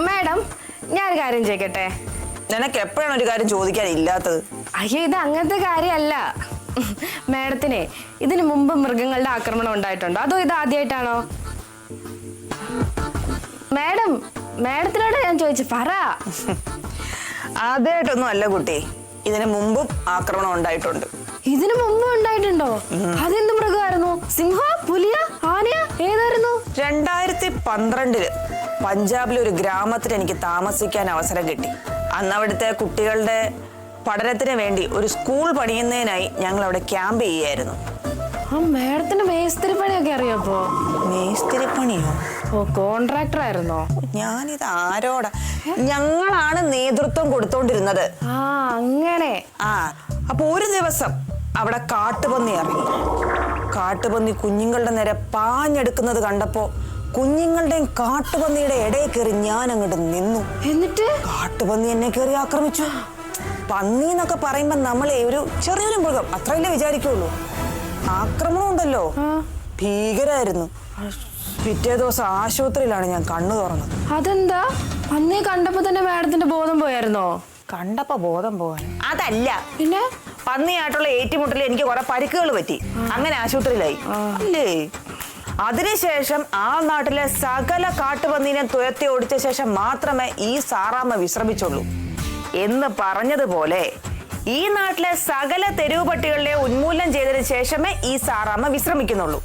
Madam ഞാനൊരു കാര്യം ചോദിക്കട്ടെ? നിനക്ക് എപ്പോഴാണ് ഒരു കാര്യം ചോദിക്കാനില്ലാത്തത്? അയ്യോ, ഇത് അങ്ങനത്തെ കാര്യമല്ല. മാഡത്തിനെ ഇതിനു മുമ്പ് മൃഗങ്ങളുടെ ആക്രമണം ഉണ്ടായിട്ടുണ്ടോ, അതോ ഇത് ആദ്യമായിട്ടാണോ? മാഡത്തിനോട് ഞാൻ ചോദിച്ചു, പറ. ആദ്യമായിട്ടൊന്നും അല്ല കുട്ടി, ഇതിനു മുമ്പും ആക്രമണം ഉണ്ടായിട്ടുണ്ട്. ഇതിനു മുമ്പ് ഉണ്ടായിട്ടുണ്ടോ? അതെന്ത് മൃഗമായിരുന്നു? സിംഹ, പുലിയ, ആനയ, ഏതായിരുന്നു? 2012 പഞ്ചാബിലെ ഒരു ഗ്രാമത്തിൽ എനിക്ക് താമസിക്കാൻ അവസരം കിട്ടി. അന്ന് അവിടുത്തെ കുട്ടികളുടെ പഠനത്തിന് വേണ്ടി ഒരു സ്കൂൾ പണിയുന്നതിനായി ഞങ്ങൾ അവിടെ ക്യാമ്പ് ചെയ്യായിരുന്നു. ആ മാഡത്തിന് മേസ്തിരി പണിയൊക്കെ അറിയാപ്പോ? മേസ്തിരി പണിയോ? ഓ, കോൺട്രാക്ടർ ആയിരുന്നോ? ഞാനിത് ആരോടാ? ഞങ്ങളാണ് നേതൃത്വം കൊടുത്തോണ്ടിരുന്നത്. ആ, അങ്ങനെ. അപ്പൊ ഒരു ദിവസം അവിടെ കാട്ടുപന്നി ഇറങ്ങി. കാട്ടുപന്നി കുഞ്ഞുങ്ങളുടെ നേരെ പാഞ്ഞെടുക്കുന്നത് കണ്ടപ്പോ കുഞ്ഞുങ്ങളുടെയും കാട്ടുപന്നിയുടെ ഇടയിൽ കയറി ഞാൻ അങ്ങോട്ട് നിന്നു. എന്നിട്ട് കാട്ടുപന്നി എന്നെ കയറി ആക്രമിച്ചു. പന്നി എന്നൊക്കെ പറയുമ്പോ നമ്മളെ ഒരു ചെറിയൊരു മൃഗം അത്രയല്ലേ വിചാരിക്കുള്ളൂ. ആക്രമണം ഉണ്ടല്ലോ, ഭീകരായിരുന്നു. പിറ്റേ ദിവസം ആശുപത്രിയിലാണ് ഞാൻ കണ്ണു തുറന്നത്. അതെന്താ? പന്നി കണ്ടപ്പോ തന്നെ മാഡത്തിന്റെ ബോധം പോയായിരുന്നോ? കണ്ടപ്പോ ബോധം പോവാൻ അതല്ല, പിന്നെ പന്നിയായിട്ടുള്ള ഏറ്റുമുട്ടലിൽ എനിക്ക് കുറെ പരിക്കുകൾ പറ്റി. അങ്ങനെ ആശുപത്രിയിലായി അല്ലേ. അതിനുശേഷം ആ നാട്ടിലെ സകല കാട്ടുപന്നീനെ തുരത്തി ഓടിച്ച ശേഷം മാത്രമേ ഈ സാറാമ്മ വിശ്രമിച്ചുള്ളൂ എന്ന് പറഞ്ഞതുപോലെ ഈ നാട്ടിലെ സകല തെരുവ് പട്ടികളുടെ ഉന്മൂലനം ചെയ്തതിനു ശേഷമേ ഈ സാറാമ്മ വിശ്രമിക്കുന്നുള്ളൂ.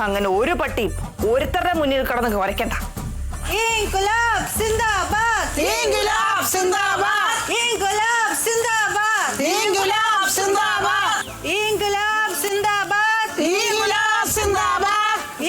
അങ്ങനെ ഒരു പട്ടി ഒരുത്തരുടെ മുന്നിൽ കിടന്ന് കുറയ്ക്കണ്ട. ഇൻകുലാബ് സിന്ദാബാദ്, ഇൻകുലാബ് സിന്ദാബാദ്, ഇൻകുലാബ് സിന്ദാബാദ്, ഇൻകുലാബ് സിന്ദാബാദ്, ഇൻകുലാബ് സിന്ദാബാദ്, ഇൻകുലാബ് സിന്ദാബാദ്,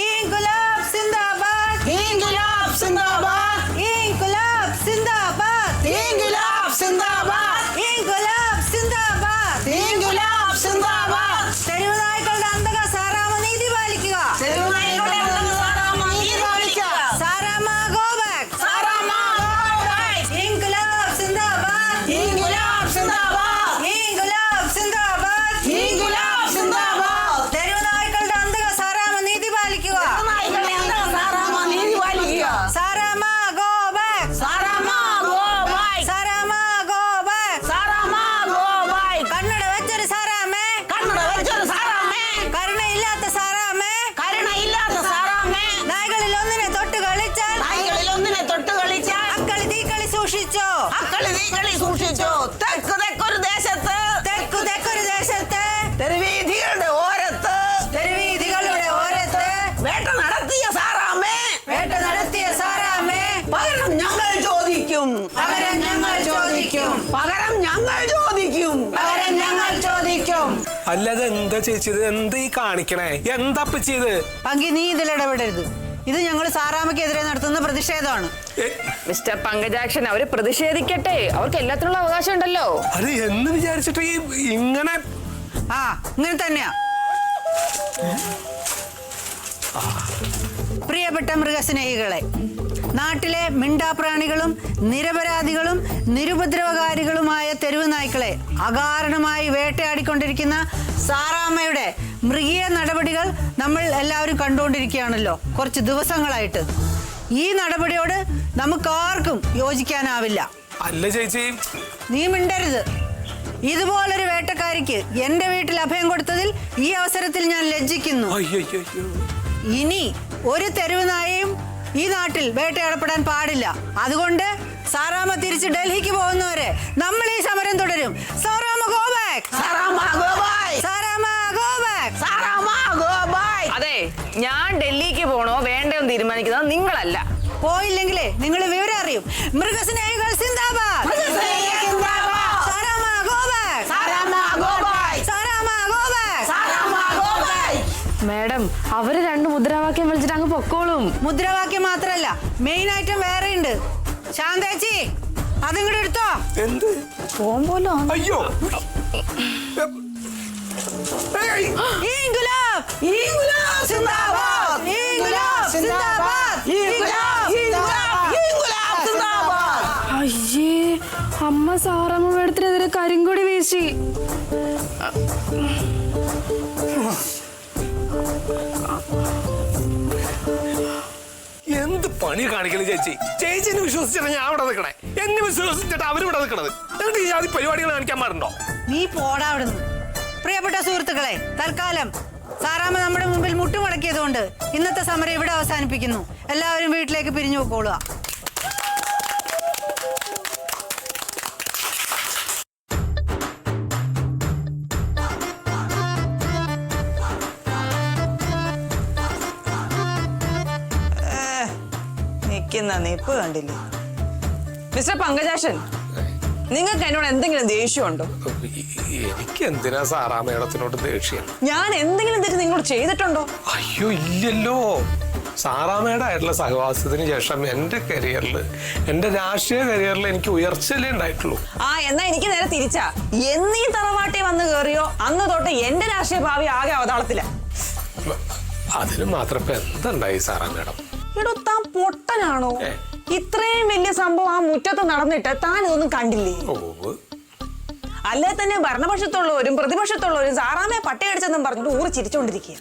ഇൻകുലാബ് സിന്ദാബാദ്, ഇൻകുലാബ് സിന്ദാബാദ്, ഇൻകുലാബ് സിന്ദാബാദ്, ഇൻകുലാബ് സിന്ദാബാദ്, ഇൻകുലാബ് സിന്ദാബാദ്, ഇൻകുലാബ് സിന്ദാബാദ്. തെരുവ് നായ്ക്കളുടെ അന്തക സാറാമ നീതി പാലിക്കുക. തെരുവ് നായ്ക്കളുടെ അന്തക സാറാമ നീതി പാലിക്കുക. Saramma go back. Saramma go back. ഇൻകുലാബ് സിന്ദാബാദ്, ഇൻകുലാബ് സിന്ദാബാദ്, ഇൻകുലാബ് സിന്ദാബാദ്, ഇൻകുലാബ് സിന്ദാബാദ്. തെരുവ് നായ്ക്കളുടെ അന്തക സാറാമ നീതി പാലിക്കുക. നായ്ക്കളുടെ അന്തക സാറാമ നീതി പാലിക്കുക. Saramma go back. Saramma go back. Saramma go back. Saramma go back. കണ്ണട വെച്ചൊരു സാറാമേ, കണ്ണട വെച്ചൊരു സാറാമേ, കരുണയില്ലാത്ത സാറാമേ, കരുണയില്ലാത്ത സാറാമേ. നായ്കളിൽ ഒന്നിനെ തൊട്ട് കളിച്ചാൽ, നായ്കളിൽ ഒന്നിനെ തൊട്ട് കളിച്ചാൽ അക്കളി തീക്കളി സൂക്ഷിച്ചോ, അക്കളി തീക്കളി സൂക്ഷിച്ചോ. തെക്ക് തെക്കൊരു ദേശത്ത്, തെക്കു തെക്കൊരു ദേശത്ത്, തെരുവീഥികളുടെ ഓരത്ത്, തെരുവീഥികളുടെ ഓരത്ത് വേട്ട നടത്തിയ സാറാമേ, വേട്ട നടത്തിയ സാറാമേ. പകരം ഞങ്ങൾ ചോദിക്കും, പകരം ഞങ്ങൾ ചോദിക്കും, പകരം ഞങ്ങൾ ചോദിക്കും, പകരം ഞങ്ങൾ ചോദിക്കും. അല്ലാതെ എന്താ ചേച്ചി, എന്താ ഈ കാണിക്കണേ? എന്താ ചെയ്ത്? പങ്കി, നീ ഇതിൽ ഇടപെടരുത്. ഇത് ഞങ്ങൾ സാറാമ്മയ്ക്കെതിരെ നടത്തുന്ന പ്രതിഷേധമാണ്. മിസ്റ്റർ പങ്കജാക്ഷൻ, അവര് പ്രതിഷേധിക്കട്ടെ, അവർക്ക് എല്ലാത്തിനുള്ള അവകാശം ഉണ്ടല്ലോ. അത് എന്ന് വിചാരിച്ചിട്ട് ഇങ്ങനെ ഇങ്ങനെ തന്നെയാ. പ്രിയപ്പെട്ട മൃഗസ്നേഹികളെ, നാട്ടിലെ മിണ്ടാപ്രാണികളും നിരപരാധികളും നിരുപദ്രവകാരികളുമായ തെരുവ് നായ്ക്കളെ അകാരണമായി വേട്ടയാടിക്കൊണ്ടിരിക്കുന്ന സാറാമ്മയുടെ മൃഗീയ നടപടികൾ നമ്മൾ എല്ലാവരും കണ്ടുകൊണ്ടിരിക്കുകയാണല്ലോ കുറച്ച് ദിവസങ്ങളായിട്ട്. ഈ നടപടിയോട് നമുക്കാർക്കും യോജിക്കാനാവില്ല. അല്ല ചേച്ചി, നീ മിണ്ടരുത്. ഇതുപോലൊരു വേട്ടക്കാരിക്ക് എന്റെ വീട്ടിൽ അഭയം കൊടുത്തതിൽ ഈ അവസരത്തിൽ ഞാൻ ലജ്ജിക്കുന്നു. ഇനി ഒരു തെരുവ് നായയും ഈ നാട്ടിൽ വേട്ടയാടപ്പെടാൻ പാടില്ല. അതുകൊണ്ട് സാറാമ്മ തിരിച്ച് ഡൽഹിക്ക് പോകുന്നവരെ നമ്മൾ ഈ സമരം തുടരും. Saramma go back, Saramma go back, Saramma go back, Saramma go back. അതെ, ഞാൻ ഡൽഹിക്ക് പോണോ വേണ്ടോ തീരുമാനിക്കുന്നത് നിങ്ങളല്ല. പോയില്ലെങ്കിലേ നിങ്ങൾ വിവരം അറിയും. മൃഗസ്നേഹികൾ സിന്ദാബാദ്, Saramma go back, Saramma go back, Saramma go back, Saramma go back. Madam, അവര് രണ്ട് മുദ്രാവാക്യം വിളിച്ചിട്ട് അങ്ങ് പൊക്കോളും. മുദ്രാവാക്യം മാത്രല്ല, മെയിൻ ഐറ്റം വേറെ ഉണ്ട്. ശാന്തേച്ചി, അതിങ്ങോട്ട് എടുത്തോ. എന്ത് പോകുമ്പോലോ? അയ്യോ, ഇൻകുലാബ്, ഇൻകുലാബ് സിന്ദാബാദ്, ഇൻകുലാബ് സിന്ദാബാദ്, ഇൻകുലാബ്, ഇൻകുലാബ്, ഇൻകുലാബ് സിന്ദാബാദ്. അയ്യേ, അമ്മ സാറാമ്മ മേഡത്തിനെതിരെ കരിങ്കൊടി വീശി. എന്ത് പണി കാണിക്കല് ചേച്ചി. ചേച്ചിനെ വിശ്വസിച്ചിട്ട് ഞാൻ അവിടെ നിൽക്കണേ, എന്നെ വിശ്വസിച്ചിട്ട് അവരിവിടെ നിൽക്കണത്. എന്നിട്ട് ഈ ആദ്യം പരിപാടികൾ കാണിക്കാൻ പാടുണ്ടോ? നീ പോടാ അവിടുന്ന്. പ്രിയപ്പെട്ട സുഹൃത്തുക്കളെ, തൽക്കാലം സാറാമ്മ നമ്മുടെ മുമ്പിൽ മുട്ടുമടക്കിയതുകൊണ്ട് ഇന്നത്തെ സമരം ഇവിടെ അവസാനിപ്പിക്കുന്നു. എല്ലാവരും വീട്ടിലേക്ക് പിരിഞ്ഞു പോയിക്കോളുക. നിക്കുന്ന നിപ്പ് കണ്ടില്ലേ? മിസ്റ്റർ പങ്കജാക്ഷൻ, നിങ്ങൾക്ക് എന്നോട് എന്തെങ്കിലും ദേഷ്യമുണ്ടോ? എനിക്ക് എന്തിനാ സാറാ മേഡത്തിനോട് ദേഷ്യം? ഞാൻ എന്തെങ്കിലും തെറ്റ് നിങ്ങളോട് ചെയ്തിട്ടുണ്ടോ? അയ്യോ ഇല്ലല്ലോ. സാറാമേടായിട്ടുള്ള സഹവാസത്തിന് ശേഷം എന്റെ കരിയറിൽ, എന്റെ രാഷ്ട്രീയ കരിയറിൽ എനിക്ക് ഉയർച്ചയിലേ ഉണ്ടായിട്ടുള്ളൂ. എന്നാ എനിക്ക് നേരെ തിരിച്ചാ. എന്നീ തറവാട്ടി വന്ന് കേറിയോ അന്ന് തൊട്ട് എന്റെ രാഷ്ട്രീയ ഭാവി ആകെ അവതാളത്തില. അതിന് മാത്രം ഇപ്പൊ എന്തുണ്ടായി സാറാ മേഡം? ഇവിടെ താൻ പൊട്ടനാണോ? ഇത്രയും വലിയ സംഭവം ആ മുറ്റത്ത് നടന്നിട്ട് താൻ ഇതൊന്നും കണ്ടില്ലേ? അല്ലേ തന്നെ ഭരണപക്ഷത്തുള്ളവരും പ്രതിപക്ഷത്തുള്ളവരും സാറാമയെ പട്ടയടിച്ചെന്നും പറഞ്ഞിട്ട് ഊറി ചിരിച്ചോണ്ടിരിക്കുക.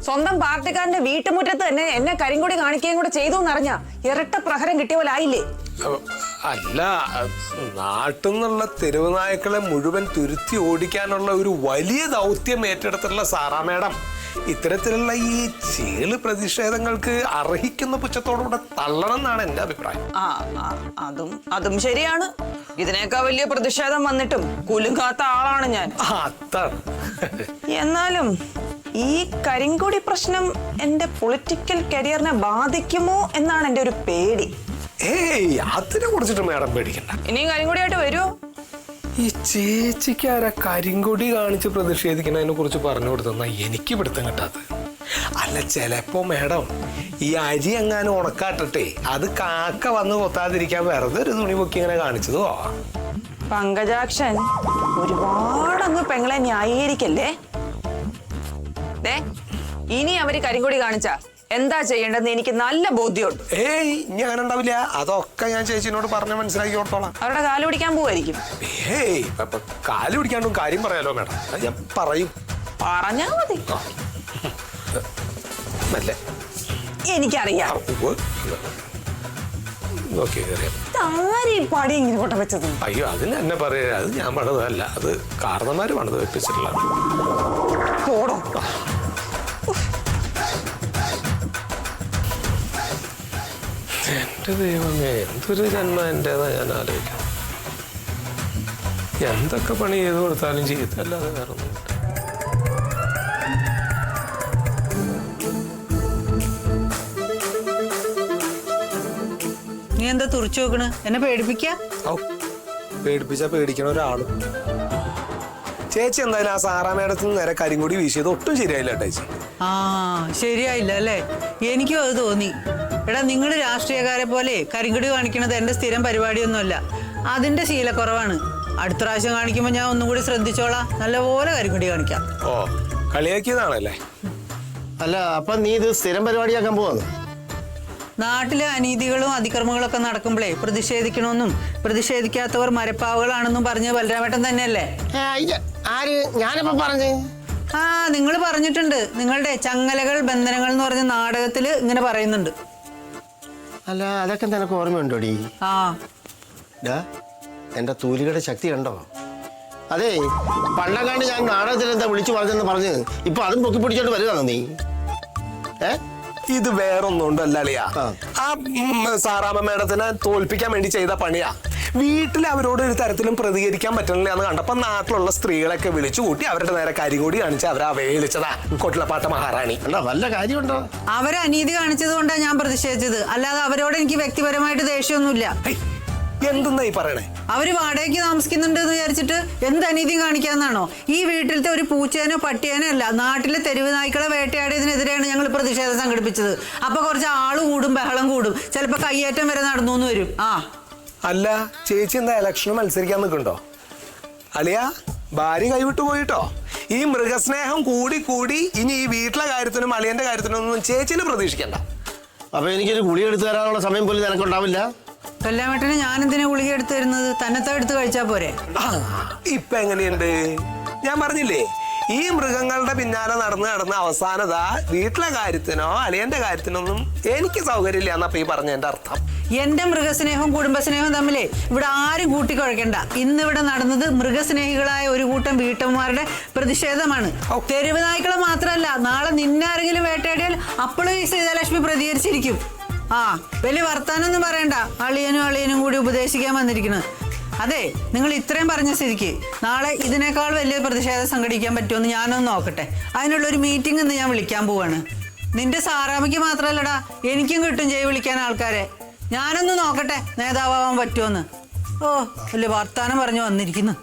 സ്വന്തം പാർട്ടിക്കാരന്റെ വീട്ടുമുറ്റത്ത് തന്നെ എന്നെ കരിങ്കൊടി കാണിക്കുകയും കൂടെ ചെയ്തു എന്നറിഞ്ഞ ഇരട്ട പ്രഹരം കിട്ടിയ പോലെ ആയില്ലേ? അല്ല, നാട്ടിൽ നിന്നുള്ള തെരുവ് നായ്ക്കളെ മുഴുവൻ തുരുത്തി ഓടിക്കാനുള്ള ഒരു വലിയ ദൗത്യം ഏറ്റെടുത്തിട്ടുള്ള സാറാ മേഡം ഇത്തരത്തിലുള്ള ഈ ചീള് പ്രതിഷേധങ്ങൾക്ക് അർഹിക്കുന്ന പുച്ഛത്തോടുകൂടെ തള്ളണം എന്നാണ് എന്റെ അഭിപ്രായം. അതും ശരിയാണ്. ഇതിനേക്കാൾ വലിയ പ്രതിഷേധം വന്നിട്ടും കുലുങ്ങാത്ത ആളാണ് ഞാൻ. അതാണ്. എന്നാലും ഈ കരിങ്കൊടി പ്രശ്നം എന്റെ പൊളിറ്റിക്കൽ കരിയറിനെ ബാധിക്കുമോ എന്നാണ് എന്റെ ഒരു പേടി. ഏയ്, അതിനെ കുറിച്ചിട്ട് മേഡം പേടിക്കണ്ട. ഇനിയും കരിങ്കൊടിയായിട്ട് വരുമോ? ഈ ചേച്ചിക്കാരെ കരിങ്കൊടി കാണിച്ച് പ്രതിഷേധിക്കുന്നതിനെ കുറിച്ച് പറഞ്ഞു കൊടുത്തെന്നാ എനിക്ക് പിടുത്തം കിട്ടാത്തത്. അല്ല, ചിലപ്പോ മേഡം ഈ അരി എങ്ങാനും ഉണക്കാട്ടെ അത് കാക്ക വന്ന് കൊത്താതിരിക്കാൻ വെറുതെ ഒരു തുണി പൊക്കി ഇങ്ങനെ കാണിച്ചതോ? പങ്കജാക്ഷൻ, ഒരുപാടങ്ങ് പെങ്ങളെ ന്യായീകരിക്കല്ലേ. ഇനി അവര് കരിങ്കൊടി കാണിച്ച എന്താ ചെയ്യേണ്ടതെന്ന് എനിക്ക് നല്ല ബോധ്യമുണ്ട്. ഏയ്, ഞാനുണ്ടാവില്ല. അതൊക്കെ ഞാൻ ചേച്ചിനോട് പറഞ്ഞ് മനസ്സിലാക്കി കൊടുത്തോളാം. അവരുടെ കാല് പിടിക്കാൻ പോവായിരിക്കും. ഏയ്, കാല് പിടിക്കാണ്ടും കാര്യം പറയാലോ മേഡം. അത് ഞാൻ പറയും. പറഞ്ഞാ മതി. അല്ലേ, എനിക്കറിയാം. പടി ഇങ്ങനെ കൊട്ട വെച്ചത്. അയ്യോ, അതിന് എന്നെ പറയാ. അത് ഞാൻ പണിതല്ല, അത് കാരണന്മാര് പണിത് വെപ്പിച്ചിട്ടുള്ള. പോടോ. എന്റെ ദൈവമേ, എന്തൊരു ജന്മ എന്റേതാ ഞാൻ ആലോചിക്കാം. എന്തൊക്കെ പണി ചെയ്ത് കൊടുത്താലും ചെയ്തല്ലാതെ വേറെ ഒന്നും. നീ എന്താ തുറച്ചു നോക്കണ്? എന്നെ പേടിപ്പിക്ക? പേടിപ്പിച്ചാ പേടിക്കണ ഒരാളും. ചേച്ചി എന്തായാലും ആ സാറാ മേഡത്തിന് നേരെ കരിങ്കൊടി വീശിയത് ഒട്ടും ശരിയായില്ല ചേച്ചി. ശരിയായില്ല അല്ലേ? എനിക്കും അത് തോന്നി. എടാ, നിങ്ങൾ രാഷ്ട്രീയക്കാരെ പോലെ കരിങ്കൊടി കാണിക്കണത് എന്റെ സ്ഥിരം പരിപാടിയൊന്നുമല്ല. അതിന്റെ ശീലക്കുറവാണ്. അടുത്ത പ്രാവശ്യം കാണിക്കുമ്പോ ഞാൻ ഒന്നും കൂടി ശ്രദ്ധിച്ചോളാം. നല്ലപോലെ കരിങ്കൊടി കാണിക്കാം. ഓ, കളിയാക്കിയതാണല്ലേ? അല്ല, അപ്പൊ നീ ഇത് സ്ഥിരം പരിപാടിയാക്കാൻ പോവാന്ന്? നാട്ടിലെ അനീതികളും അതിക്രമങ്ങളൊക്കെ നടക്കുമ്പോഴേ പ്രതിഷേധിക്കണമെന്നും പ്രതിഷേധിക്കാത്തവർ മരപ്പാവുകളാണെന്നും പറഞ്ഞ ബലരാമേട്ടൻ തന്നെയല്ലേ? ആര്? ഞാനിപ്പോ പറഞ്ഞു. നിങ്ങൾ പറഞ്ഞിട്ടുണ്ട്. നിങ്ങളുടെ ചങ്ങലകൾ ബന്ധനങ്ങൾ എന്ന് പറഞ്ഞ നാടകത്തില് ഇങ്ങനെ പറയുന്നുണ്ട്. അല്ല, അതൊക്കെ നിനക്ക് ഓർമ്മയുണ്ടോടി? എന്റെ തൂലികയുടെ ശക്തി കണ്ടോ? അതെ, പണ്ടങ്ങാണ്ട് ഞാൻ നാടകത്തിൽ എന്താ വിളിച്ചു പറഞ്ഞെന്ന് പറഞ്ഞ് ഇപ്പൊ അതും പൊക്കി പിടിച്ചോണ്ട് വരുവാണോ നീ? ഇത് വേറൊന്നും ഉണ്ടല്ല അളിയാ. ആ സാറാമ്മ മേഡത്തിനെ തോൽപ്പിക്കാൻ വേണ്ടി ചെയ്ത പണിയാ. വീട്ടിൽ അവരോട് ഒരു തരത്തിലും പ്രതികരിക്കാൻ പറ്റണില്ല എന്ന് കണ്ടപ്പോ നാട്ടിലുള്ള സ്ത്രീകളൊക്കെ വിളിച്ചു കൂട്ടി അവരുടെ നേരെ കരികൂടി കാണിച്ച് അവരെ അവഹേളിച്ചതാ കൊട്ടിലപ്പാട്ട മഹാറാണി. വല്ല കാര്യമുണ്ടോ? അവരെ അനീതി കാണിച്ചത് കൊണ്ടാണ് ഞാൻ പ്രതിഷേധിച്ചത്. അല്ലാതെ അവരോട് എനിക്ക് വ്യക്തിപരമായിട്ട് ദേഷ്യമൊന്നുമില്ല. എന്തെന്നാ ഈ പറയണേ? അവര് വാടകയ്ക്ക് താമസിക്കുന്നുണ്ട് എന്ന് വിചാരിച്ചിട്ട് എന്ത് അനീതിയും കാണിക്കാന്നാണോ? ഈ വീട്ടിലത്തെ ഒരു പൂച്ചേനോ പട്ടിയേനോ അല്ല, നാട്ടിലെ തെരുവ് നായ്ക്കളെ വേട്ടയാടിയതിനെതിരെയാണ് ഞങ്ങൾ പ്രതിഷേധം സംഘടിപ്പിച്ചത്. അപ്പൊ കുറച്ച് ആള് കൂടും, ബഹളം കൂടും, ചിലപ്പോ കയ്യേറ്റം വരെ നടന്നു എന്ന് വരും. അല്ല, ചേച്ചി എന്താ ഇലക്ഷന് മത്സരിക്കാൻ നിൽക്കുന്നുണ്ടോ? അളിയാ, ഭാര്യ കൈവിട്ടു പോയിട്ടോ. ഈ മൃഗസ്നേഹം കൂടി കൂടി ഇനി ഈ വീട്ടിലെ കാര്യത്തിനും അളിയന്റെ കാര്യത്തിനും ഒന്നും ചേച്ചിന് പ്രതീക്ഷിക്കണ്ട. അപ്പൊ എനിക്കൊരു ഗുളി എടുത്തു തരാനുള്ള സമയം പോലും നിനക്കുണ്ടാവില്ല. കൊല്ലാമേട്ടന് ഞാൻ എന്തിനാ ഗുളിക എടുത്തു തരുന്നത്? തന്നത്തെ എടുത്ത് കഴിച്ചാ പോരെ? ഇപ്പൊ എങ്ങനെയുണ്ട്? ഞാൻ പറഞ്ഞില്ലേ, ഈ മൃഗങ്ങളുടെ പിന്നാലെ നടന്ന് അവസാനത വീട്ടിലെ കാര്യത്തിനോ അളിയന്റെ കാര്യത്തിനൊന്നും എനിക്ക് സൗകര്യമില്ല എന്നപ്പോ ഈ പറഞ്ഞതിന്റെ അർത്ഥം. എന്റെ മൃഗസ്നേഹവും കുടുംബസ്നേഹവും തമ്മിലേ ഇവിടെ ആരും കൂട്ടിക്കുഴക്കണ്ട. ഇന്നിവിടെ നടന്നത് മൃഗസ്നേഹികളായ ഒരു കൂട്ടം വീട്ടമ്മമാരുടെ പ്രതിഷേധമാണ്. തെരുവ് നായ്ക്കളെ മാത്രമല്ല, നാളെ നിന്നാരെങ്കിലും വേട്ടയാടിയാൽ അപ്പോഴും ഈ സീതാലക്ഷ്മി പ്രതികരിച്ചിരിക്കും. ആ വലിയ വർത്താനൊന്നും പറയണ്ട. അളിയനും കൂടി ഉപദേശിക്കാൻ വന്നിരിക്കുന്നു. അതെ, നിങ്ങൾ ഇത്രയും പറഞ്ഞ സ്ഥിതിക്ക് നാളെ ഇതിനേക്കാൾ വലിയ പ്രതിഷേധം സംഘടിപ്പിക്കാൻ പറ്റുമെന്ന് ഞാനൊന്ന് നോക്കട്ടെ. അതിനുള്ളൊരു മീറ്റിംഗ് ഇന്ന് ഞാൻ വിളിക്കാൻ പോവാണ്. നിന്റെ സാറാമ്മയ്ക്ക് മാത്രമല്ലടാ, എനിക്കും കിട്ടും ചെയ്ത് വിളിക്കാൻ ആൾക്കാരെ. ഞാനൊന്ന് നോക്കട്ടെ നേതാവാൻ പറ്റുമെന്ന്. ഓ വലിയ വർത്താനം പറഞ്ഞു വന്നിരിക്കുന്നു.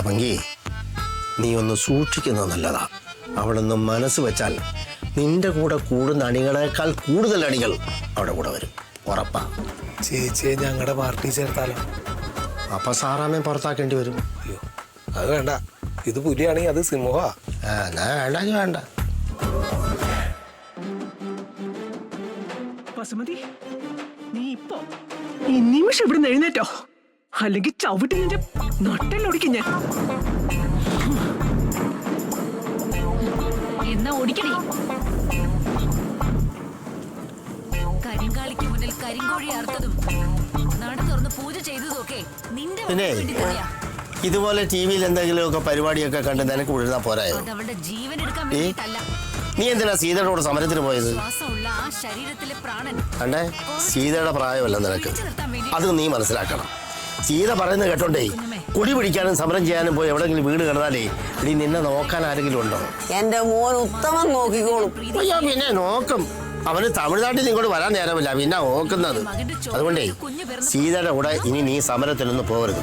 പങ്കി, നീ ഒന്ന് സൂക്ഷിക്കുന്നത് നല്ലതാ. അവളൊന്ന് മനസ്സ് വെച്ചാൽ നിന്റെ കൂടെ കൂടുന്ന അണികളെക്കാൾ കൂടുതൽ അണികൾ അവിടെ കൂടെ വരും, ഉറപ്പാ. ചേച്ചിയെ ഞങ്ങളുടെ പാർട്ടി ചേർത്താലോ? അപ്പൊ സാറാമ്മയെ പുറത്താക്കേണ്ടി വരും. അയ്യോ അത് വേണ്ട, ഇത് പുലിയാണെങ്കിൽ അത് സിംഹമാ. വേണ്ട വേണ്ട. ബസുമതി, നീ ഇപ്പോ ഈ നിമിഷം ഇവിടുന്ന് എഴുന്നേറ്റോ, അല്ലെങ്കിൽ ചവിട്ടി നിന്റെ നട്ടലൊടിക്കും ഞാൻ. എന്നാ ഓടിക്കണേ. കരിങ്കാളിക്ക് മുന്നിൽ കരിങ്കോഴി അറുത്തതും നട തുറന്ന് പൂജ ചെയ്തതും ഒക്കെ നിന്റെ പിന്നെ ഇതുപോലെ ടി വിയിൽ എന്തെങ്കിലുമൊക്കെ പരിപാടിയൊക്കെ കണ്ട് നിനക്ക് വിഴുന്നാ പോരായോ? അതവളുടെ ജീവൻ എടുക്കാൻ വേണ്ടിയിട്ടല്ല. നീ എന്തിനാ സീതയുടെ കൂടെ സമരത്തിന് പോയത്? ശ്വാസമുള്ള ആ ശരീരത്തിലെ പ്രാണൻ കണ്ടേ, സീതയുടെ പ്രായമല്ല നിനക്ക്, അത് നീ മനസ്സിലാക്കണം. സീത പറയുന്നത് കേട്ടോണ്ടേ കുടി പിടിക്കാനും സമരം ചെയ്യാനും പോയി എവിടെങ്കിലും വീട് കിടന്നാലേ നീ നിന്നെ നോക്കാൻ ആരെങ്കിലും ഉണ്ടോ? എന്റെ മോൻ ഉത്തമം നോക്കിക്കോളും. അയ്യോ പിന്നെ നോക്കും. അവന് തമിഴ്നാട്ടിൽ ഇങ്ങോട്ട് വരാൻ നേരമില്ല, പിന്നെ നോക്കുന്നത്. അതുകൊണ്ടേ സീതയുടെ കൂടെ ഇനി നീ സമരത്തിലൊന്നും പോകരുത്.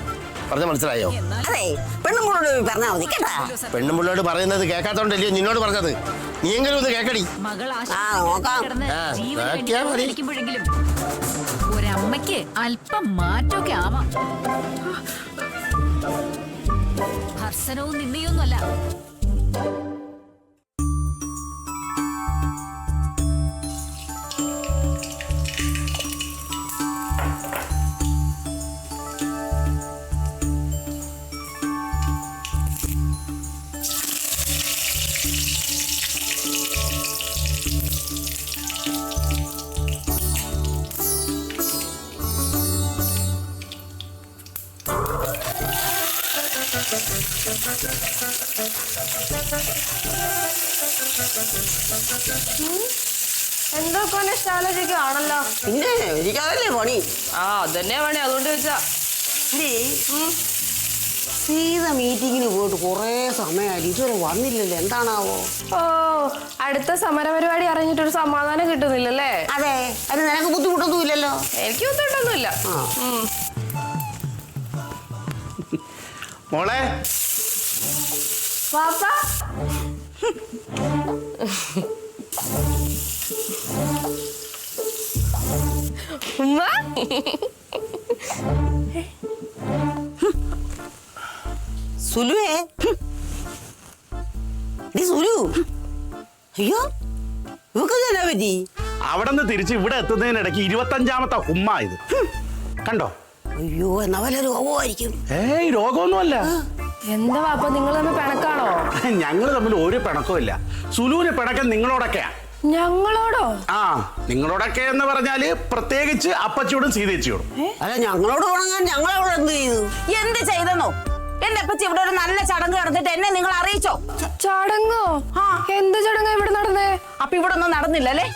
പറഞ്ഞ മനസ്സിലായോ? അതെ, പെണ്ണുമ്പോഴോട് പറഞ്ഞാൽ മതി കേട്ടാ. പെണ്ണുമ്പിള്ളോട് പറയുന്നത് കേൾക്കാത്തോണ്ടല്ലയോ നിന്നോട് പറഞ്ഞത്? നീ എങ്കിലും ഒന്ന് കേക്കടി. മകൾ നോക്കാം. ജീവനിക്കുമ്പോഴെങ്കിലും ഒരമ്മയ്ക്ക് അല്പം മാറ്റമൊക്കെ ആവാം. ഹർസനവും നിന്നയൊന്നുമല്ല. എന്തൊക്കെ ആണല്ലോ. പിന്നെ എനിക്കതല്ലേ പണി. ആ അതന്നെ പണി, അതുകൊണ്ട് ചോദിച്ചാ. സീത മീറ്റിങ്ങിന് പോയിട്ട് കുറേ സമയമായി, ഇതുവരെ വന്നില്ലല്ലോ, എന്താണാവോ? ഓ, അടുത്ത സമരപരിപാടി അറിഞ്ഞിട്ടൊരു സമാധാനം കിട്ടുന്നില്ലല്ലേ? അതെ, അത് നിനക്ക് ബുദ്ധിമുട്ടൊന്നും ഇല്ലല്ലോ. എനിക്ക് ബുദ്ധിമുട്ടൊന്നുമില്ല. മോളെ പാപ്പ, ഉമ്മ, സുലുവേ, സുലു, അയ്യോ ഇവക്ക് തന്നെ പറ്റി. അവിടെ നിന്ന് തിരിച്ച് ഇവിടെ എത്തുന്നതിനിടയ്ക്ക് 25ാമത്തെ ഉമ്മ ഇത് കണ്ടോ? അയ്യോ, എന്നാ വല്ല രോഗമായിരിക്കും. ഏയ് രോഗമൊന്നുമല്ല. എന്താ പാപ്പ നിങ്ങൾ തമ്മിൽ പിണക്കാണോ? ഞങ്ങൾ തമ്മിൽ ഒരു പിണക്കവും ഇല്ല. സുലുവിന് പിണക്കം നിങ്ങളോടൊക്കെയാ. ഞങ്ങളോടോ? ആ, നിങ്ങളോടൊക്കെ എന്ന് പറഞ്ഞാല് പ്രത്യേകിച്ച് അപ്പച്ചിയോടും സീതേച്ചിയോടും. അല്ല, ഞങ്ങളോട് ഉണങ്ങാൻ ഞങ്ങളവിടെ എന്ത് ചെയ്തു? എന്ത് ചെയ്തെന്നോ? എന്റെ അപ്പച്ചി ഇവിടെ ഒരു നല്ല ചടങ്ങ് നടന്നിട്ട് എന്നെ നിങ്ങൾ അറിയിച്ചോ? ചടങ്ങോ? എന്ത് ചടങ്ങാ ഇവിടെ നടന്നേ? അപ്പൊ ഇവിടെ ഒന്നും നടന്നില്ല അല്ലേ?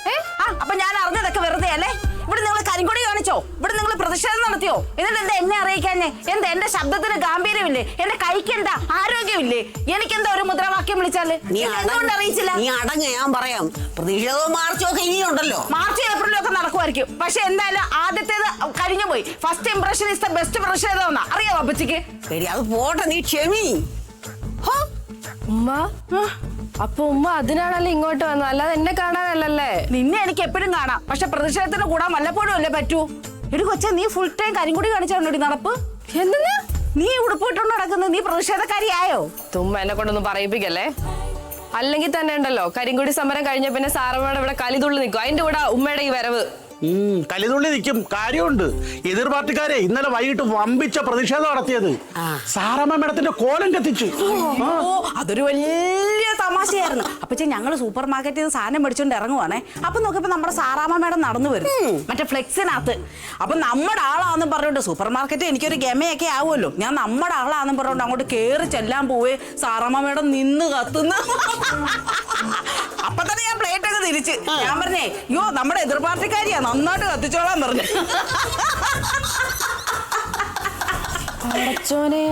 അപ്പൊ ഞാൻ അറിഞ്ഞതൊക്കെ വെറുതെ അല്ലേ? ഇവിടെ നിങ്ങൾ കരിങ്കൊടി കാണിച്ചോ? ഇവിടെ നിങ്ങൾ പ്രതിഷേധം നടത്തിയോ? എന്നിട്ട് എന്താ എന്നെ അറിയിക്കാഞ്ഞേ? എന്താ എന്റെ ശബ്ദത്തിന് ഗാംഭീര്യമില്ലേ? എന്റെ കൈക്ക് എന്താ ആരോഗ്യമില്ലേ? എനിക്കെന്താ ഒരു മുദ്രാവാക്യം വിളിച്ചാല് എന്തുകൊണ്ട് അറിയിച്ചില്ല? നീ അടങ്ങ്, ഞാൻ പറയാം. പ്രതിഷേധവും മാർച്ചും ഒക്കെ ഇനിയുണ്ടല്ലോ. മാർച്ച് ഏപ്രിലും ഒക്കെ നടക്കുമായിരിക്കും. പക്ഷെ എന്തായാലും ആദ്യത്തേത് കഴിഞ്ഞു പോയി. First impression is the best പ്രതിഷേധം എന്നാ അറിയോ അപ്പച്ചിക്ക്? ശരി, അത് പോട്ടെ, നീ ക്ഷമി. ഉമ്മ, അപ്പൊ ഉമ്മ അതിനാണല്ലോ ഇങ്ങോട്ട് വന്നത്, അല്ലാതെ എന്നെ കാണാനല്ലേ? നിന്നെ എനിക്ക് എപ്പോഴും കാണാം, പക്ഷെ പ്രതിഷേധത്തിന് കൂടാൻ വല്ലപ്പോഴും അല്ലേ പറ്റൂ. എടി കൊച്ചെ, നീ ഫുൾ ടൈം കരിങ്കുടി കാണിച്ചോണ്ടി നടപ്പ്. എന്തിനാ നീ ഉടുപ്പിട്ടോണ്ട് നടക്കുന്നത്? നീ പ്രതിഷേധക്കാരിയായോ? തുമ്മ എന്നെ കൊണ്ടൊന്നും പറയിപ്പിക്കല്ലേ. അല്ലെങ്കിൽ തന്നെ ഉണ്ടല്ലോ കരിങ്കുടി സമരം കഴിഞ്ഞ പിന്നെ സാറമ്മയുടെ ഇവിടെ കലിതുള്ളി നിൽക്കും. അതിന്റെ കൂടെ ഉമ്മയുടെ ഈ വരവ്. കലിതുള്ളി നിൽക്കും. കാര്യമുണ്ട്. എതിർ പാർട്ടിക്കാരെ ഇന്നലെ വൈകിട്ട് വമ്പിച്ച പ്രതിഷേധം നടത്തിയത്. സാറാമ്മ മേഡത്തിന്റെ കോലം കത്തിച്ചു. അതൊരു വലിയ തമാശയായിരുന്നു. അപ്പൊ ഞങ്ങള് സൂപ്പർ മാർക്കറ്റിൽ നിന്ന് സാധനം മേടിച്ചോണ്ട് ഇറങ്ങുവാണേ. അപ്പൊ നോക്കിയപ്പോ നമ്മുടെ സാറാമ്മ മേഡം നടന്നു വരും മറ്റേ ഫ്ലെക്സിനകത്ത്. അപ്പൊ നമ്മുടെ ആളാന്ന് പറഞ്ഞോണ്ട് സൂപ്പർ മാർക്കറ്റ് എനിക്കൊരു ഗമയൊക്കെ ആവുമല്ലോ. ഞാൻ നമ്മുടെ ആളാന്ന് പറഞ്ഞോണ്ട് അങ്ങോട്ട് കേറി ചെല്ലാൻ പോവേ സാറാമ്മ മേഡം നിന്ന് കത്തുന്ന. അപ്പൊ തന്നെ ഞാൻ പ്ലേറ്റ് ഒക്കെ തിരിച്ച് ഞാൻ പറഞ്ഞേ അയ്യോ നമ്മുടെ എതിർ പാർട്ടിക്കാരിയാ നന്നായിട്ട് കത്തിച്ചോളാൻ പറഞ്ഞു. അടച്ചോനെ,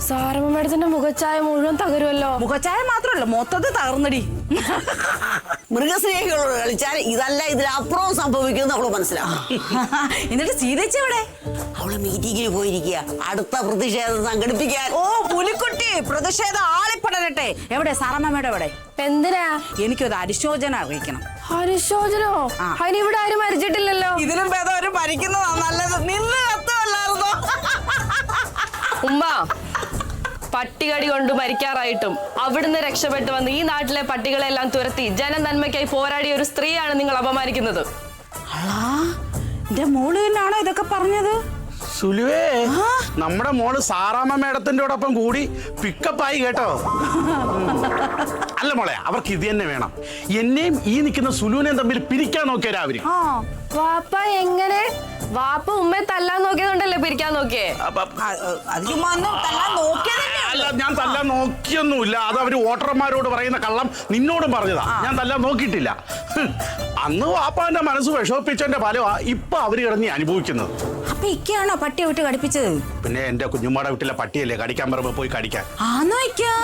സാറമ്മ മേഡത്തിന്റെ മുഖച്ചായ മുഴുവൻ തകരുമല്ലോ. മുഖച്ചായ മാത്രമല്ല മൊത്തത്തിൽ തകർന്നടി. മൃഗസ്നേഹികളോട് കളിച്ചാൽ ഇതല്ല ഇതിലപ്പുറവും സംഭവിക്കുന്നത് അവള് മനസ്സിലാവും. എന്നിട്ട് സീതച്ചി എവിടെ? അവള് മീറ്റിങ്ങിന് പോയിരിക്കുക അടുത്ത പ്രതിഷേധം സംഘടിപ്പിക്കാൻ. ഓ പുലിക്കുട്ടി പ്രതിഷേധം ആളിപ്പെടട്ടെ. എവിടെ സാറമ്മ മേഡം എവിടെ? എന്തിനാ? എനിക്കൊരു അനുശോചനം അറിയിക്കണം. അനുശോചനോ? അതിനിവിടെ ആരും മരിച്ചിട്ടില്ലല്ലോ. ഇതിലും ഭേദം ഒരു മരിക്കുന്നതാ നല്ലത്. നിന്ന് കത്തുമല്ലായിരുന്നോ? ഉമ്മ, പട്ടികടി കൊണ്ട് മരിക്കാറായിട്ടും അവിടുന്ന് രക്ഷപ്പെട്ടു വന്ന് ഈ നാട്ടിലെ പട്ടികളെല്ലാം തുരത്തി ജനനന്മയ്ക്കായി പോരാടിയ ഒരു സ്ത്രീയാണ് നിങ്ങൾ അപമാനിക്കുന്നത്. എന്റെ മോള് തന്നെയാണോ ഇതൊക്കെ പറഞ്ഞത്? സുലുവേ, നമ്മുടെ മോള് സാറാമ്മ മേഡത്തിന്റെ ഒപ്പം കൂടി പിക്കപ്പായി കേട്ടോ. അല്ല മോളെ, അവർക്ക് ഇത് തന്നെ വേണം. എന്നെയും ഈ നിൽക്കുന്ന സുലുവിനെയും തമ്മിൽ പിരിക്കാൻ നോക്കിയവരാ അവര്. വാപ്പ എങ്ങനെ? വാപ്പ ഉമ്മയെ തല്ലാൻ നോക്കിയതുകൊണ്ടല്ലേ പിരിക്കാൻ നോക്കിയേ? അല്ല, ഞാൻ തല്ലാൻ നോക്കിയൊന്നുമില്ല. അത് അവര് വോട്ടർമാരോട് പറയുന്ന കള്ളം നിന്നോടും പറഞ്ഞതാ. ഞാൻ തല്ലാൻ നോക്കിയിട്ടില്ല. അന്ന് വാപ്പാന്റെ മനസ്സ് വിഷമിപ്പിച്ചതിന്റെ ഫലമാ ഇപ്പൊ അവര് കിടന്ന് അനുഭവിക്കുന്നത്. അപ്പൊ ഇക്കാണോ പട്ടിയെ വിട്ട് കടിപ്പിച്ചത്? പിന്നെ എന്റെ കുഞ്ഞുമ്മയുടെ വീട്ടിലെ പട്ടിയല്ലേ കടിക്കാൻ പറയുമ്പോ പോയി കടിക്കാൻ. ആണോ ഇക്കാ?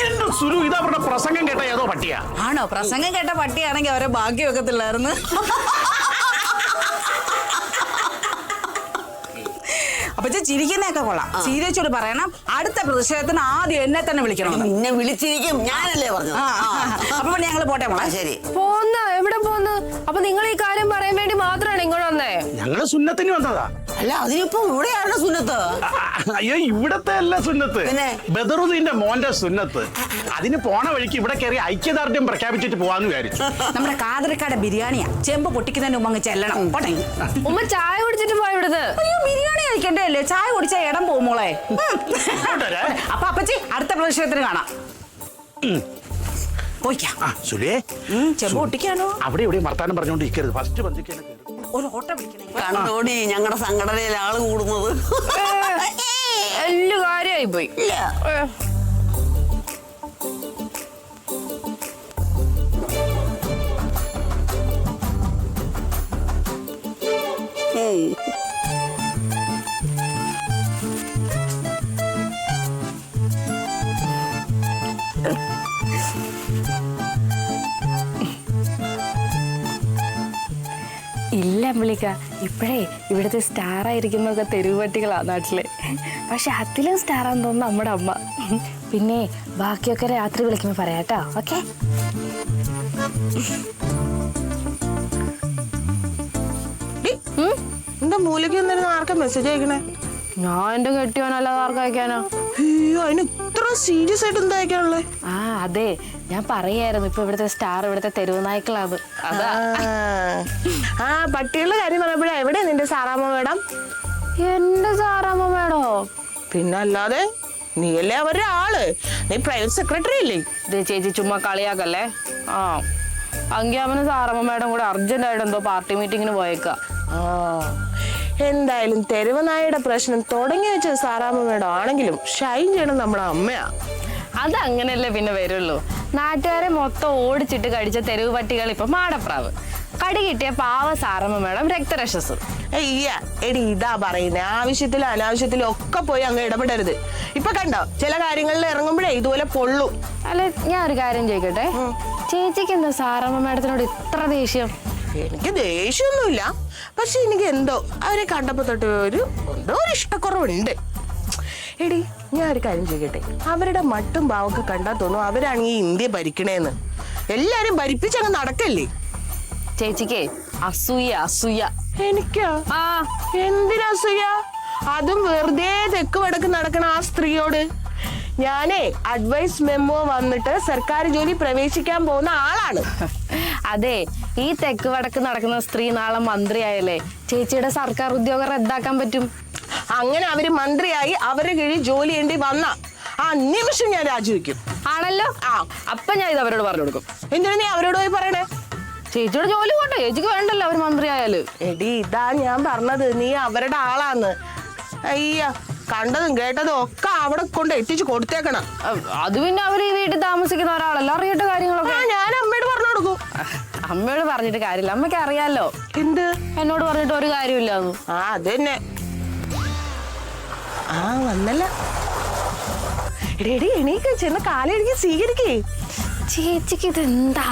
എന്റെ സുലു, ഇത് അവരുടെ പ്രസംഗം കേട്ട ഏതോ പട്ടിയാ. ആണോ? പ്രസംഗം കേട്ട പട്ടിയാണെങ്കിൽ അവരെ ഭാഗ്യം വെക്കത്തില്ലായിരുന്നു. അപ്പൊ ചിരിക്കുന്നതൊക്കെ കൊള്ളാം. സീരിയസോട് പറയണം അടുത്ത പ്രതിഷേധത്തിന് ആദ്യം എന്നെ തന്നെ വിളിക്കണം. നിന്നെ വിളിച്ചിരിക്കും, ഞാനല്ലേ പറഞ്ഞത്. അപ്പൊ ഞങ്ങൾ പോട്ടെ മോളെ. ശരി. പോന്ന എവിടെ പോന്ന്? അപ്പൊ നിങ്ങൾ ഈ കാര്യം പറയാൻ വേണ്ടി മാത്രമാണ് ഇങ്ങോട്ട് വന്നേ? ഞങ്ങള് സുന്നത്തിന് വന്നതാ. അല്ല അതിനിപ്പോ ഇവിടെയാണ് സുന്നത്ത്. അയ്യോ, ഇവിടത്തെ അല്ല സുന്നത്ത്, പിന്നെ? ബദറുദ്ദീന്റെ മോന്റെ സുന്നത്ത്. അതിന് പോണ വഴിക്ക് ഇവിടെ കയറി ഐക്യദാർഢ്യം പ്രഖ്യാപിച്ചിട്ട് പോവാന്ന് വിചാരിച്ചു. നമ്മുടെ കാതറിക്കാട് ബിരിയാണിയാ. ചെമ്പ് പൊട്ടിക്കുന്നതിന് മുമ്പ് അങ്ങ് ചെല്ലണം. പോട്ടെ. ഉമ്മ ചായ കുടിച്ചിട്ട് പോയ ഇവിടുന്ന്. അയ്യോ, ബിരിയാണി കഴിക്കണ്ടേ അല്ലേ? ചായ കുടിച്ചാൽ ഇടം പോകും മോളെ. അപ്പൊ അപ്പച്ചി അടുത്ത പ്രതിഷേധത്തിന് കാണാം. പോയിക്കാം. ചെമ്പ് പൊട്ടിക്കാനോ? അവിടെ ഇവിടെ വർത്താനം പറഞ്ഞോണ്ടിരിക്കരുത്. ഫസ്റ്റ് പന്തിക്കാണ് ഒരു ഓട്ടം പിടിക്കണേ. കണ്ടോടി ഞങ്ങളുടെ സംഘടനയിൽ ആള് കൂടുന്നത്. വലിയ കാര്യമായി പോയി. ഇല്ല അമ്പിളിക്ക, ഇപ്പോഴേ ഇവിടുത്തെ സ്റ്റാർ ആയിരിക്കുന്നൊക്കെ തെരുവ് പട്ടികളാ നാട്ടില്. പക്ഷെ അതിലും സ്റ്റാറാന്ന് തോന്നുന്നു നമ്മുടെ അമ്മ. പിന്നെ ബാക്കിയൊക്കെ രാത്രി വിളിക്കുമ്പോ പറയാട്ടോ. ഓക്കെ? എന്താ മൂലയ്ക്ക് വന്നിരുന്ന ആർക്കാ മെസ്സേജ് അയക്കണേ? ഞാൻ എന്റെ കെട്ടിയോനല്ലാതെ ആർക്ക് അയക്കാനോ? അയ്യോ, അതിന് ഇത്ര സീരിയസ് ആയിട്ട് എന്താ അയക്കാനുള്ളേ? അതെ, ഞാൻ പറയായിരുന്നു ഇപ്പൊ ഇവിടുത്തെ സ്റ്റാർ ഇവിടുത്തെ തെരുവ് നായ്ക്കളാണ്. അതാ. പട്ടികളുടെ കാര്യം പറഞ്ഞപ്പോഴേ എവിടെയാ നിന്റെ സാറാമ്മ മേഡം? എന്റെ സാറാമ്മ മേഡോ? പിന്നല്ലാതെ നീയല്ലേ അവരുടെ ആള്. നീ പ്രൈവറ്റ് സെക്രട്ടറി അല്ലേ? ചേച്ചി ചുമ്മാ കളിയാക്കല്ലേ. അങ്കിയാമനും സാറമ്മ മേഡം കൂടെ അർജന്റായിട്ട് എന്തോ പാർട്ടി മീറ്റിങ്ങിന് പോയേക്ക. എന്തായാലും തെരുവ് നായയുടെ പ്രശ്നം തുടങ്ങി വെച്ചത് സാറാമ്മ മേഡം ആണെങ്കിലും ഷൈൻ ചെയ്യണം നമ്മുടെ അമ്മയാ. അതങ്ങനെയല്ലേ പിന്നെ വരുള്ളൂ. നാട്ടുകാരെ മൊത്തം ഓടിച്ചിട്ട് കടിച്ച തെരുവ് പട്ടികൾ ഇപ്പൊ മാടപ്രാവ്. കടി കിട്ടിയ പാവ സാറമ്മ മേഡം രക്തരക്ഷസ്. എടി ഇതാ പറയുന്നേ, ആവശ്യത്തിലും അനാവശ്യത്തിലും ഒക്കെ പോയി അങ്ങ് ഇടപെടരുത്. ഇപ്പൊ കണ്ടോ ചില കാര്യങ്ങളിൽ ഇറങ്ങുമ്പോഴേ ഇതുപോലെ പൊള്ളു. അല്ല, ഞാൻ ഒരു കാര്യം ചോദിക്കട്ടെ, ചേച്ചിക്ക് എന്താ സാറമ്മ മേഡത്തിനോട് ഇത്ര ദേഷ്യം? എനിക്ക് ദേഷ്യമൊന്നുമില്ല, പക്ഷെ എനിക്ക് എന്തോ അവരെ കണ്ടപ്പോ തൊട്ട് എന്തോ ഒരു ഇഷ്ടക്കുറവുണ്ട്. എടി ഞാൻ ഒരു കാര്യം ചോദിക്കട്ടെ, അവരുടെ മട്ടും ഭാവമൊക്കെ കണ്ടാൽ തോന്നും അവരാണ് ഈ ഇന്ത്യ ഭരിക്കണേന്ന്. എല്ലാരും ഭരിപ്പിച്ചങ്ങ് നടക്കല്ലേ. ചേച്ചിക്ക് അസൂയ അസൂയ. എനിക്കാ? എന്തിനാ അസൂയ? അതും വെറുതെ തെക്ക് വടക്ക് നടക്കണ ആ സ്ത്രീയോട്. ഞാനേ അഡ്വൈസ് മെമ്മോ വന്നിട്ട് സർക്കാർ ജോലി പ്രവേശിക്കാൻ പോകുന്ന ആളാണ്. അതെ, ഈ തെക്ക് വടക്ക് നടക്കുന്ന സ്ത്രീ നാളെ മന്ത്രിയായല്ലേ ചേച്ചിയുടെ സർക്കാർ ഉദ്യോഗം റദ്ദാക്കാൻ പറ്റും. അങ്ങനെ അവര് മന്ത്രിയായി അവരുടെ കീഴിൽ ജോലി ചെയ്യേണ്ടി വന്ന ആ നിമിഷം ഞാൻ രാജിവെക്കും. ആണല്ലോ. അപ്പൊ ഞാൻ ഇത് അവരോട് പറഞ്ഞു കൊടുക്കും. എന്തിനാ നീ അവരോട് പോയി പറയണേ? ചേച്ചിയുടെ ജോലി പോട്ടെ, ചേച്ചിക്ക് വേണ്ടല്ലോ അവർ മന്ത്രിയായാല്. എടി ഇതാ ഞാൻ പറഞ്ഞത്, നീ അവരുടെ ആളാന്ന്. അയ്യ, കണ്ടതും കേട്ടതും ഒക്കെ അവിടെ കൊണ്ട് എത്തിച്ചു കൊടുത്തേക്കണം. അത് പിന്നെ അവർ ഈ വീട്ടിൽ താമസിക്കുന്ന ഒരാളല്ല, അറിയട്ട കാര്യങ്ങളൊക്കെ. ഞാൻ അമ്മയോട് പറഞ്ഞു കൊടുക്കും. അമ്മയോട് പറഞ്ഞിട്ട് കാര്യമില്ല, അമ്മയ്ക്ക് അറിയാലോ. എന്ത്? എന്നോട് പറഞ്ഞിട്ട് ഒരു കാര്യമില്ലാന്നു. അത് തന്നെ. വന്നല്ല. എടി എണീക്ക്, ചെന്ന് കാലെഴുതി സ്വീകരിക്കേ. ചേച്ചിക്ക് ഇതെന്താ?